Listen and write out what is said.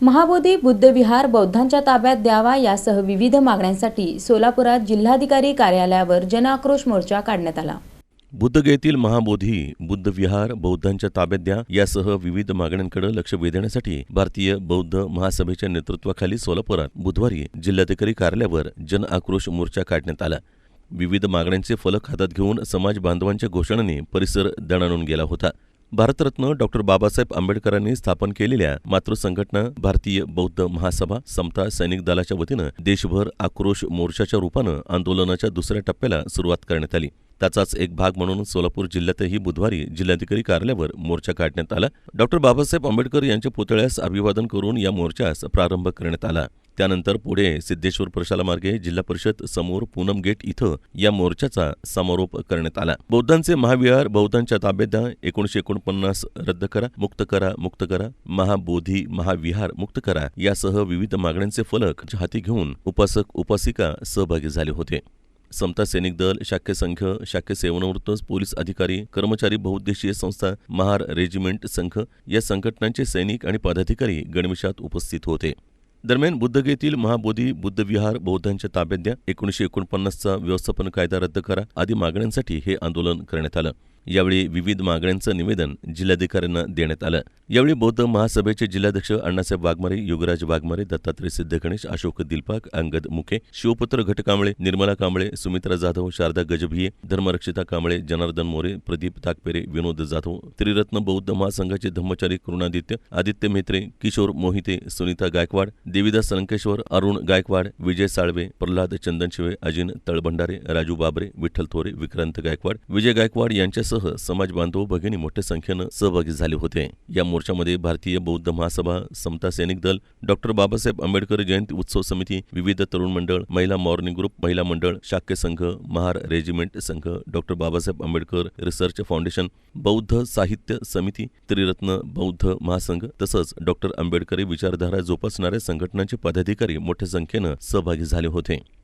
महाबोधी बुद्धविहार बौद्धांच्या ताब्यात द्यावा यासह विविध मागण्यांसाठी सोलापुरात जिल्हाधिकारी कार्यालयावर जनआक्रोश मोर्चा काढण्यात आला। बुद्धगयेतील महाबोधी बुद्धविहार बौद्धांच्या ताब्यात द्या यासह विविध मागण्यांकडे लक्ष वेधण्यासाठी भारतीय बौद्ध महासभेच्या नेतृत्वाखाली सोलापुरात बुधवारी जिल्हाधिकारी कार्यालयावर जनआक्रोश मोर्चा काढण्यात आला। विविध मागण्यांचे फलक हातात घेऊन समाज बांधवांच्या घोषणांनी परिसर दणाणून गेला होता। भारतरत्न डॉक्टर बाबासाहेब आंबेडकरांनी स्थापन केलेल्या मातृसंघटना भारतीय बौद्ध महासभा समता सैनिक दलाच्या वतीनं देशभर आक्रोश मोर्चाच्या रूपानं आंदोलनाच्या दुसऱ्या टप्प्याला सुरुवात करण्यात आली। त्याचाच एक भाग म्हणून सोलापूर जिल्ह्यातही बुधवारी जिल्हाधिकारी कार्यालयावर मोर्चा काढण्यात आला। डॉक्टर बाबासाहेब आंबेडकर यांच्या पुतळ्यास अभिवादन करून या मोर्चास प्रारंभ करण्यात आला। त्यानंतर पुढे सिद्धेश्वर प्रशाला मार्गे जिल्हा परिषद समोर पूनम गेट इथं या मोर्चाचा समारोप करण्यात आला। बौद्धांचे महाविहार बौद्धांच्या ताब्यात द्या, 1949 रद्द करा, मुक्त करा, मुक्त करा, महाबोधी महाविहार मुक्त करा यासह विविध मागण्यांचे फलक हाती घेऊन उपासक उपासिका सहभागी झाले होते। समता सैनिक दल, शाखेय संघ, शाखेय सेवानिवृत्त पोलीस अधिकारी, कर्मचारी बहुउद्देशीय संस्था, महार रेजिमेंट संघ या संघटनांचे सैनिक आणि पदाधिकारी गणवेशात उपस्थित होते। दरम्यान बुद्धगयेतील महाबोधी बुद्धविहार बौद्धांच्या ताब्यात द्या, 1949चा व्यवस्थापन कायदा रद्द करा आदी मागण्यांसाठी हे आंदोलन करण्यात आलं। यावेळी विविध मागण्यांचं निवेदन जिल्हाधिकाऱ्यांना देण्यात आलं। यावेळी बौद्ध महासभेचे जिल्हाध्यक्ष अण्णासाहेब वाघमारे, युगराज वाघमारे, दत्तात्रय सिद्धगणेश, अशोक दिलपाक, अंगद मुखे, शिवपुत्र घटकांबळे, निर्मला कांबळे, सुमित्रा जाधव, शारदा गजभिये, धर्मरक्षिता कांबळे, जनार्दन मोरे, प्रदीप ताकपेरे, विनोद जाधव, त्रिरत्न बौद्ध महासंघाचे धम्मचारी करुणादित्य, आदित्य मेत्रे, किशोर मोहिते, सुनीता गायकवाड, देवीदास संकेश्वर, अरुण गायकवाड, विजय साळवे, प्रल्हाद चंदनशिवे, अजिन तळभंडारे, राजू बाबरे, विठ्ठल थोरे, विक्रांत गायकवाड, विजय गायकवाड यांच्यासह समाज बांधव भगिनी मोठ्या संख्येनं सहभागी झाले होते। या मोर्चामध्ये भारतीय बौद्ध महासभा, समता सैनिक दल, डॉक्टर बाबासाहेब आंबेडकर जयंती उत्सव समिती, विविध तरुण मंडळ, महिला मॉर्निंग ग्रुप, महिला मंडळ, शाखेय संघ, महार रेजिमेंट संघ, doctor Babasaheb Ambedkar research foundation, बौद्ध साहित्य समिती, त्रिरत्न बौद्ध महासंघ तसंच डॉक्टर आंबेडकरी विचारधारा जोपासणाऱ्या संघटनांचे पदाधिकारी मोठ्या संख्येनं सहभागी झाले होते।